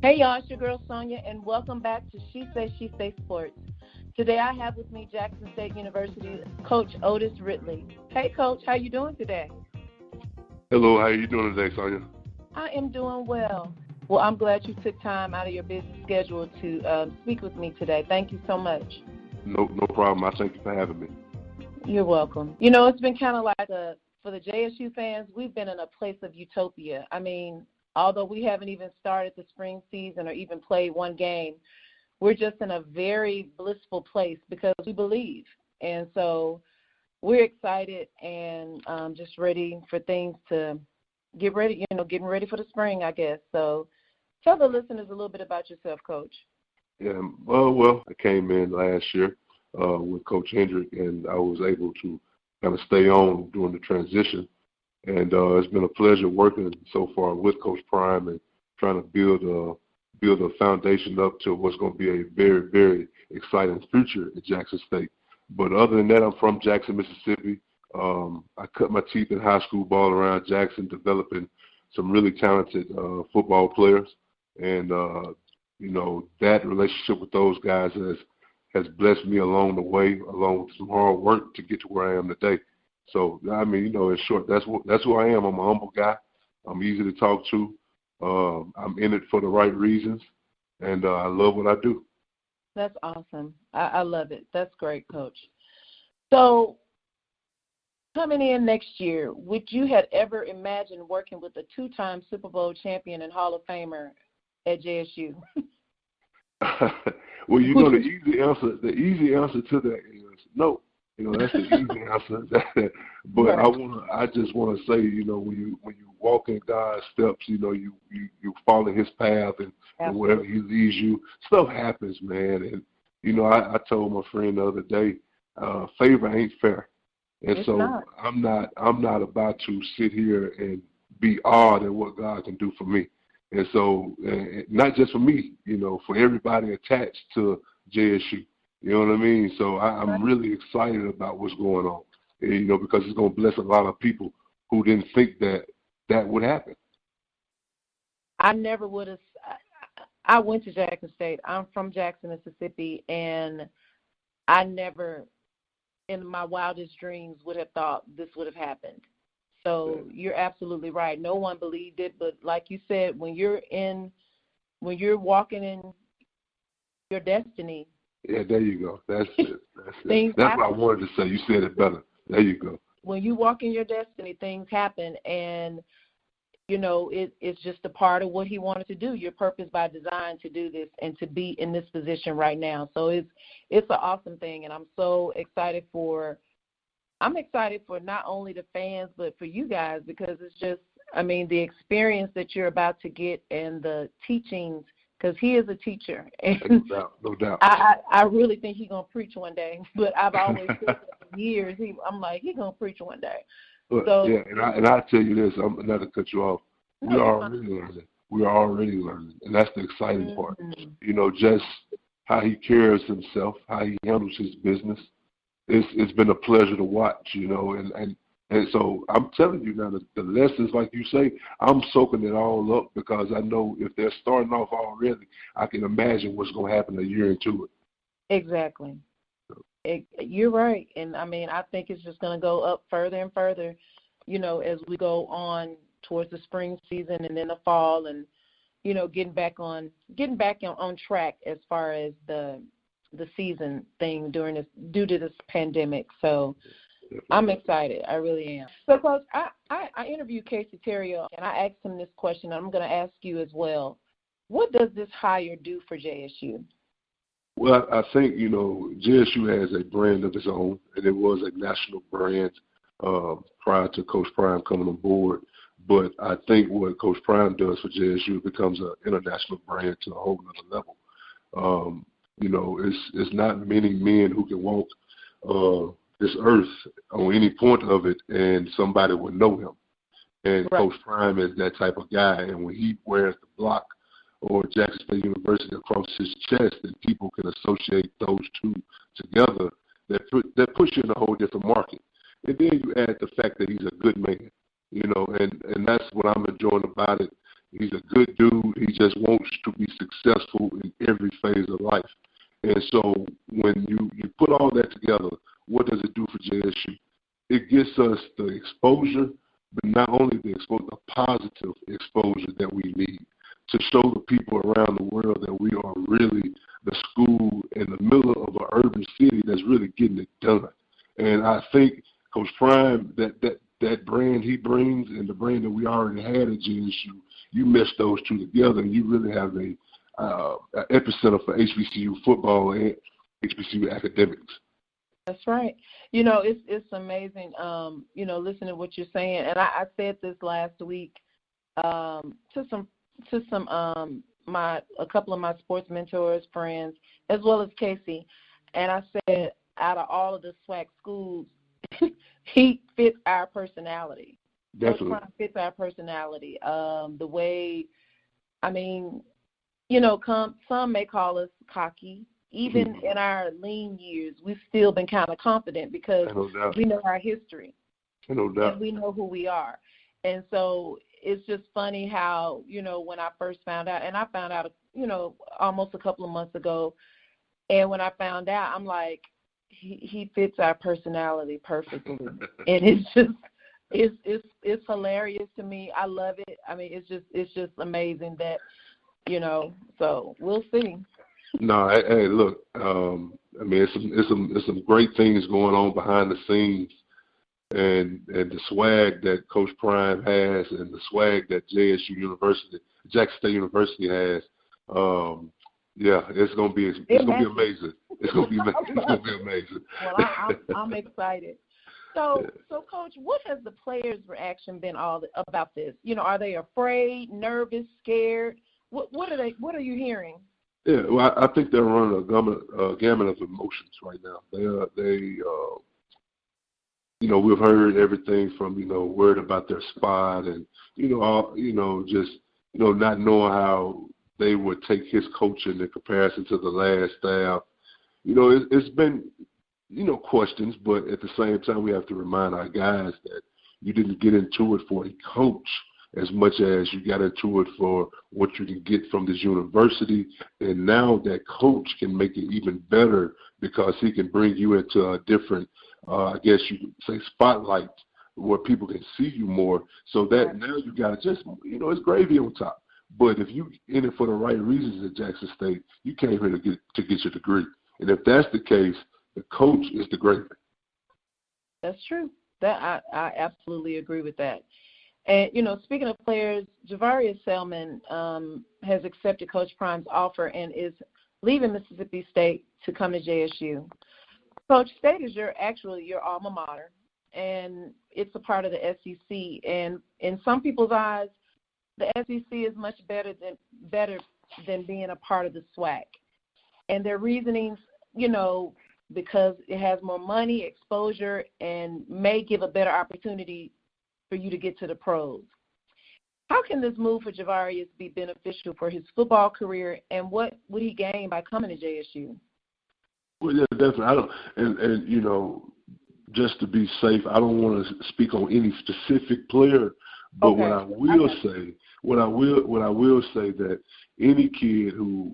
Hey y'all, it's your girl Sonia, and welcome back to She Say Sports. Today I have with me Jackson State University Coach Otis Riddley. Hey Coach, how you doing today? Hello, how are you doing today, Sonia? I am doing well. Well, I'm glad you took time out of your busy schedule to speak with me today. Thank you so much. No problem. I thank you for having me. You're welcome. You know, it's been kind of like for the JSU fans, we've been in a place of utopia. I mean, although we haven't even started the spring season or even played one game, we're just in a very blissful place because we believe. And so we're excited and just ready for things to get ready, getting ready for the spring, I guess. So tell the listeners a little bit about yourself, Coach. Yeah, well, I came in last year with Coach Hendrick, and I was able to kind of stay on during the transition. And it's been a pleasure working so far with Coach Prime and trying to build a foundation up to what's going to be a very, very exciting future at Jackson State. But other than that, I'm from Jackson, Mississippi. I cut my teeth in high school ball around Jackson, developing some really talented football players. And, that relationship with those guys has blessed me along the way, along with some hard work to get to where I am today. So, I mean, in short, that's who I am. I'm a humble guy. I'm easy to talk to. I'm in it for the right reasons, and I love what I do. That's awesome. I love it. That's great, Coach. So, coming in next year, would you have ever imagined working with a two-time Super Bowl champion and Hall of Famer at JSU? Well, the easy answer to that is no. That's the easy answer. But right. I just want to say, when you walk in God's steps, you follow His path and wherever He leads you, stuff happens, man. And I told my friend the other day, favor ain't fair, and it's so not. I'm not about to sit here and be awed at what God can do for me. And so, not just for me, for everybody attached to JSU. You know what I mean? So I'm really excited about what's going on, because it's going to bless a lot of people who didn't think that would happen. I never would have. I went to Jackson State. I'm from Jackson, Mississippi, and I never, in my wildest dreams, would have thought this would have happened. So You're absolutely right. No one believed it, but like you said, when you're walking in your destiny. Yeah, there you go. That's it. That's what I wanted to say. You said it better. There you go. When you walk in your destiny, things happen, and it's just a part of what He wanted to do. Your purpose by design to do this and to be in this position right now. So it's an awesome thing, and I'm so excited for. I'm excited for not only the fans, but for you guys, because it's just, the experience that you're about to get and the teachings, because he is a teacher. And no doubt. I really think he's going to preach one day, but I've always said that for years. I'm like, he's going to preach one day. Yeah, and I tell you this, I'm not to cut you off. We are already learning, and that's the exciting part. Just how he carries himself, how he handles his business. It's been a pleasure to watch, and so I'm telling you now, the lessons, like you say, I'm soaking it all up because I know if they're starting off already, I can imagine what's going to happen a year into it. Exactly. You're right, and I think it's just going to go up further and further, as we go on towards the spring season and then the fall, and getting back on track as far as the season thing due to this pandemic. So I'm excited. I really am. So, Coach, I interviewed Casey Terrio, and I asked him this question. I'm going to ask you as well. What does this hire do for JSU? Well, I think, JSU has a brand of its own, and it was a national brand prior to Coach Prime coming on board. But I think what Coach Prime does for JSU, it becomes an international brand to a whole other level. It's not many men who can walk this earth on any point of it and somebody would know him. And right. Coach Prime is that type of guy. And when he wears the block or Jackson State University across his chest, and people can associate those two together, that puts you in a whole different market. And then you add the fact that he's a good man, and that's what I'm enjoying about it. He's a good dude. He just wants to be successful in every phase of life. And so when you put all that together, what does it do for JSU? It gets us the exposure, but not only the exposure, the positive exposure that we need to show the people around the world that we are really the school in the middle of an urban city that's really getting it done. And I think Coach Prime, that brand he brings and the brand that we already had at JSU, you mesh those two together and you really have an epicenter for HBCU football and HBCU academics. That's right. You know, it's amazing, you know, listening to what you're saying. And I said this last week to a couple of my sports mentors, friends, as well as Casey. And I said, out of all of the SWAC schools, he fits our personality. Definitely. Fits our personality. The way, I mean, you know, some may call us cocky. Even in our lean years, we've still been kind of confident because we know our history. No doubt. And we know who we are. And so it's just funny how, you know, when I first found out, and I found out, you know, almost a couple of months ago, and when I found out, I'm like, he fits our personality perfectly. And it's just, it's hilarious to me. I love it. I mean, it's just amazing that, you know, so we'll see. No, hey, look, I mean, it's some great things going on behind the scenes, and the swag that Coach Prime has, and the swag that Jackson State University has. Yeah, it's gonna be amazing. It's gonna be amazing. Well, I'm excited. So, Coach, what has the players' reaction been all about this? You know, are they afraid, nervous, scared? What are you hearing? Yeah, well, I think they're running a gamut of emotions right now. They you know, we've heard everything from, you know, worried about their spot and, just, not knowing how they would take his coaching in comparison to the last staff. You know, it's been, questions, but at the same time, we have to remind our guys that you didn't get into it for a coach as much as you got into it for what you can get from this university. And now that coach can make it even better because he can bring you into a different, I guess you could say, spotlight where people can see you more. So that now you got to just, it's gravy on top. But if you in it for the right reasons at Jackson State, you came here to get your degree. And if that's the case, the coach is the gravy. That's true. That I absolutely agree with that. And, speaking of players, Javarius Selman has accepted Coach Prime's offer and is leaving Mississippi State to come to JSU. Coach, State is your alma mater, and it's a part of the SEC. And in some people's eyes, the SEC is much better than being a part of the SWAC. And their reasonings, because it has more money, exposure, and may give a better opportunity for you to get to the pros. How can this move for Javarius be beneficial for his football career, and what would he gain by coming to JSU? Well, yeah, definitely. I don't, and just to be safe, I don't want to speak on any specific player, but okay. What I will say that any kid who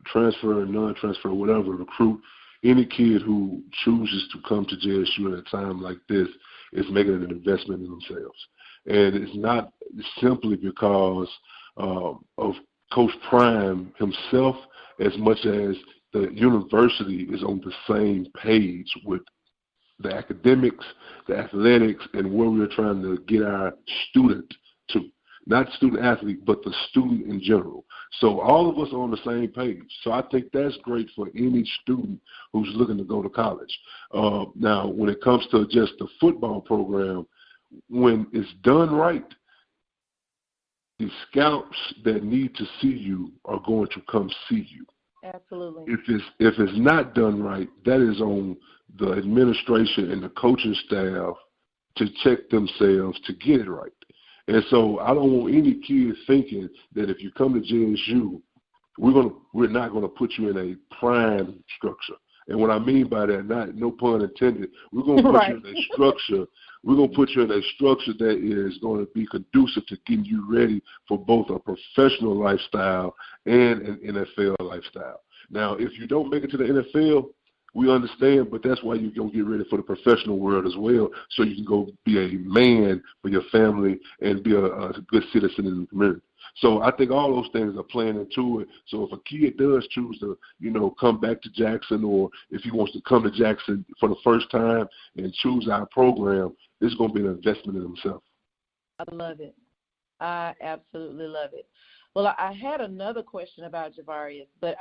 transfer, non-transfer, whatever, recruit, any kid who chooses to come to JSU at a time like this is making an investment in themselves. And it's not simply because of Coach Prime himself as much as the university is on the same page with the academics, the athletics, and where we're trying to get our student to. Not student athlete, but the student in general. So all of us are on the same page. So I think that's great for any student who's looking to go to college. Now, when it comes to just the football program, when it's done right, the scouts that need to see you are going to come see you. Absolutely. If it's not done right, that is on the administration and the coaching staff to check themselves to get it right. And so I don't want any kid thinking that if you come to JSU, we're not going to put you in a prime structure. And what I mean by that, no pun intended, we're going to put you in a structure We're going to put you in a structure that is going to be conducive to getting you ready for both a professional lifestyle and an NFL lifestyle. Now, if you don't make it to the NFL, we understand, but that's why you're going to get ready for the professional world as well, so you can go be a man for your family and be a good citizen in the community. So I think all those things are playing into it. So if a kid does choose to, come back to Jackson, or if he wants to come to Jackson for the first time and choose our program, it's going to be an investment in himself. I love it. I absolutely love it. Well, I had another question about Javarius, but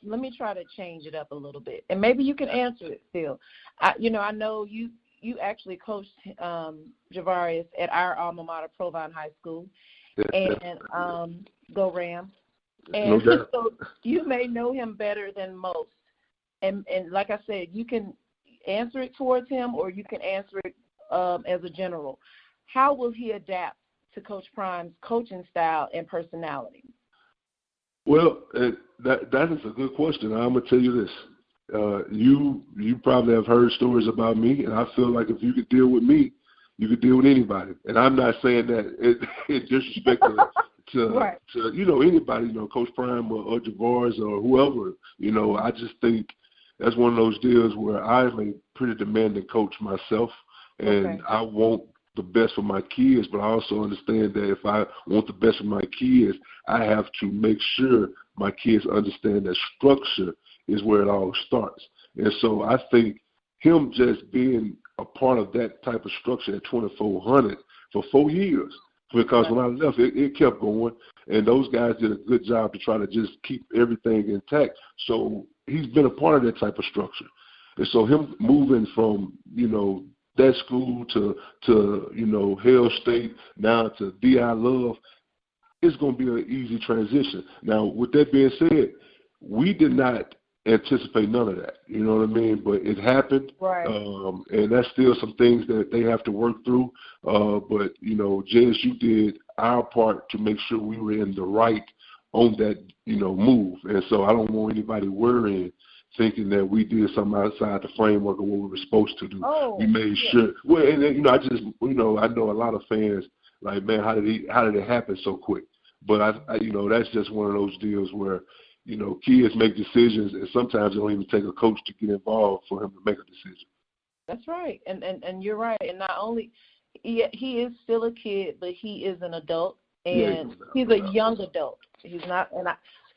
let me try to change it up a little bit, and maybe you can answer it still. I know you actually coached Javarius at our alma mater, Provine High School, and go Rams. And so you may know him better than most. And like I said, you can answer it towards him, or you can answer it as a general. How will he adapt to Coach Prime's coaching style and personality? Well, that is a good question. I'm going to tell you this. You probably have heard stories about me, and I feel like if you could deal with me, you could deal with anybody. And I'm not saying that in disrespect to right. to anybody, Coach Prime or Javarius or whoever. I just think that's one of those deals where I'm a pretty demanding coach myself, and I want the best for my kids, but I also understand that if I want the best for my kids, I have to make sure my kids understand that structure is where it all starts. And so I think him just being a part of that type of structure at 2400 for 4 years, because when I left, it kept going, and those guys did a good job to try to just keep everything intact. So he's been a part of that type of structure. And so him moving from, that school to Hale State, now to D.I. Love, it's going to be an easy transition. Now, with that being said, we did not anticipate none of that, you know what I mean? But it happened, right. And that's still some things that they have to work through. But, JSU did our part to make sure we were in the right on that, move. And so I don't want anybody worrying, thinking that we did something outside the framework of what we were supposed to do. We made sure. Well, and then, I know a lot of fans like, man, how did it happen so quick? But that's just one of those deals where, kids make decisions, and sometimes it don't even take a coach to get involved for him to make a decision. That's right, and you're right. And not only he is still a kid, but he is an adult, and he's a young adult. He's not, and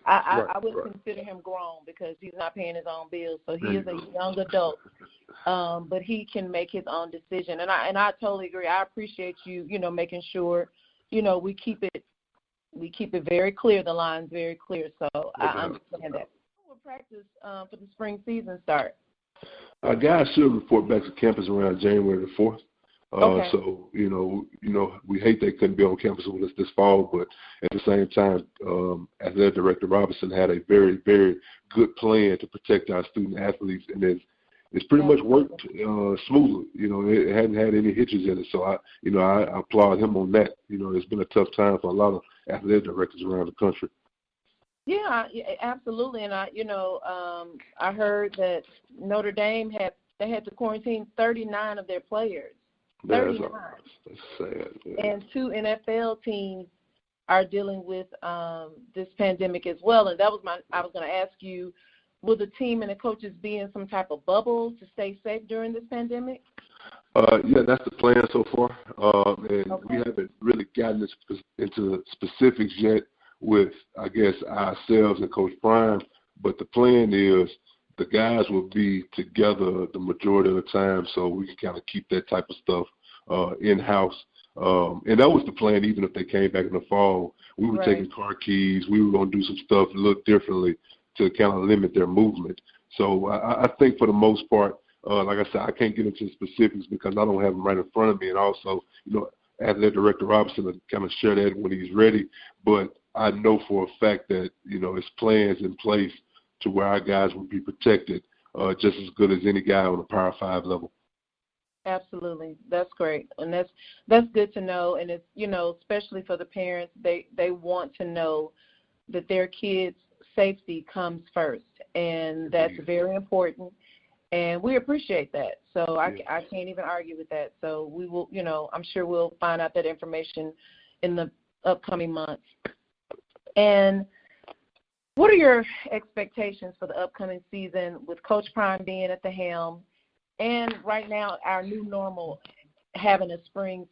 I would consider him grown because he's not paying his own bills. So he is a young adult, but he can make his own decision. And I totally agree. I appreciate you, making sure, we keep it very clear, the line's very clear. So I understand that. We'll practice for the spring season start. Our guys should report back to campus around January the 4th. So, we hate they couldn't be on campus with us this fall, but at the same time, Athletic Director Robinson had a very, very good plan to protect our student athletes, and it's pretty much worked smoothly. It hadn't had any hitches in it. So I applaud him on that. It's been a tough time for a lot of athletic directors around the country. Yeah, absolutely. And I heard that Notre Dame had to quarantine 39 of their players. 39. That's sad. Yeah. And 2 NFL teams are dealing with this pandemic as well. And I was going to ask you, will the team and the coaches be in some type of bubble to stay safe during this pandemic? Yeah, that's the plan so far. And we haven't really gotten into specifics yet with, I guess, ourselves and Coach Prime. But the plan is the guys will be together the majority of the time, so we can kind of keep that type of stuff in-house. And that was the plan even if they came back in the fall. We were taking car keys. We were going to do some stuff a little differently to kind of limit their movement. So I think for the most part, like I said, I can't get into specifics because I don't have them right in front of me. And also, Athletic Director Robinson will kind of share that when he's ready. But I know for a fact that, his plans in place to where our guys will be protected just as good as any guy on the Power 5 level. Absolutely. That's great. And that's good to know. And it's, especially for the parents, they want to know that their kids' safety comes first. And that's very important. And we appreciate that. So I can't even argue with that. So we will, I'm sure we'll find out that information in the upcoming months. And what are your expectations for the upcoming season with Coach Prime being at the helm and right now our new normal having a spring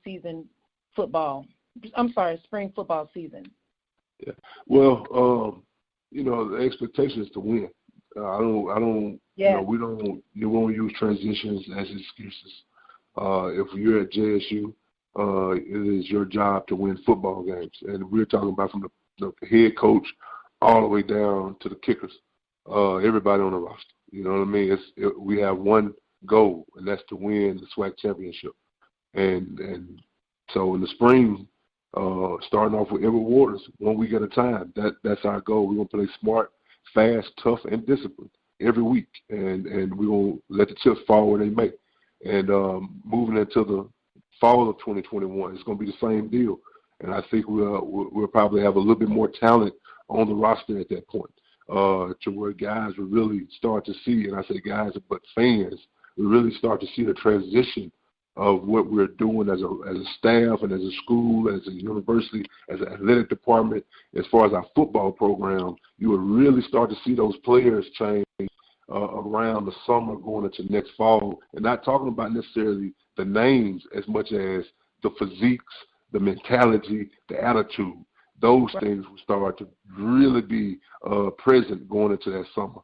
football season? Yeah. Well, the expectation is to win. We won't use transitions as excuses. If you're at JSU, it is your job to win football games. And we're talking about from the head coach all the way down to the kickers, everybody on the roster. You know what I mean? We have one goal, and that's to win the SWAC championship. And so in the spring, starting off with Edward Waters, 1 week at a time, that's our goal. We're going to play smart, fast, tough, and disciplined every week, and we're going to let the chips fall where they may. And moving into the fall of 2021, it's going to be the same deal. And I think we'll probably have a little bit more talent on the roster at that point, to where guys will really start to see, and I say guys, but fans, will really start to see the transition of what we're doing as a staff and as a school, as a university, as an athletic department. As far as our football program, you will really start to see those players change around the summer going into next fall. And not talking about necessarily the names as much as the physiques, the mentality, the attitude. Those things will start to really be present going into that summer.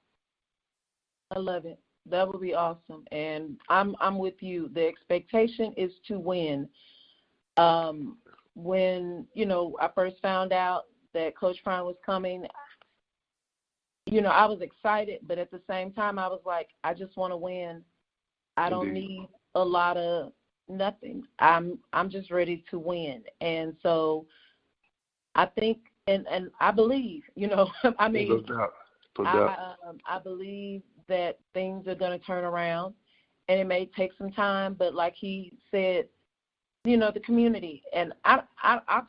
I love it. That would be awesome. And I'm with you. The expectation is to win. When, I first found out that Coach Prime was coming, I was excited, but at the same time I was like, I just want to win. I don't need a lot of nothing. I'm just ready to win. And so I think and I believe, I mean, no doubt. I believe that things are going to turn around, and it may take some time, but like he said, the community, and I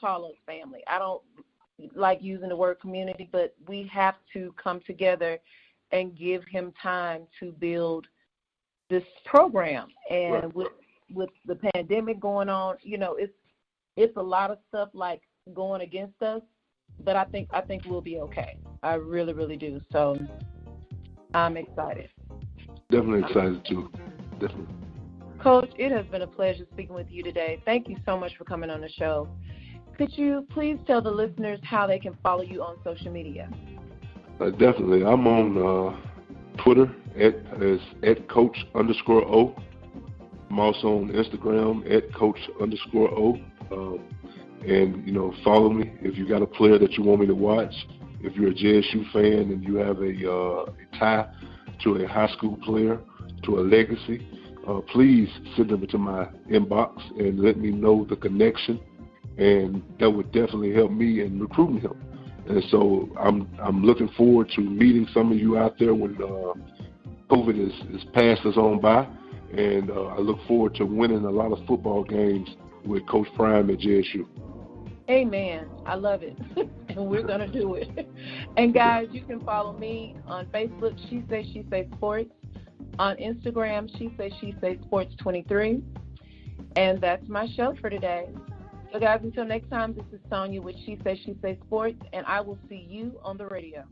call us family. I don't like using the word community, but we have to come together and give him time to build this program. And with the pandemic going on, it's a lot of stuff like going against us, but I think we'll be okay. I really, really do. So I'm excited. Definitely excited too. Definitely. Coach, it has been a pleasure speaking with you today. Thank you so much for coming on the show. Could you please tell the listeners how they can follow you on social media? Definitely. I'm on Twitter at Coach_O. I'm also on Instagram at Coach_O. And, follow me if you got a player that you want me to watch. If you're a JSU fan and you have a tie to a high school player, to a legacy, please send them to my inbox and let me know the connection. And that would definitely help me in recruiting him. And so I'm looking forward to meeting some of you out there when COVID is passed us on by. And I look forward to winning a lot of football games with Coach Prime at JSU. Amen. I love it. And we're going to do it. And, guys, you can follow me on Facebook, She Say Sports. On Instagram, She Say Sports 23. And that's my show for today. So, guys, until next time, this is Sonia with She Say Sports, and I will see you on the radio.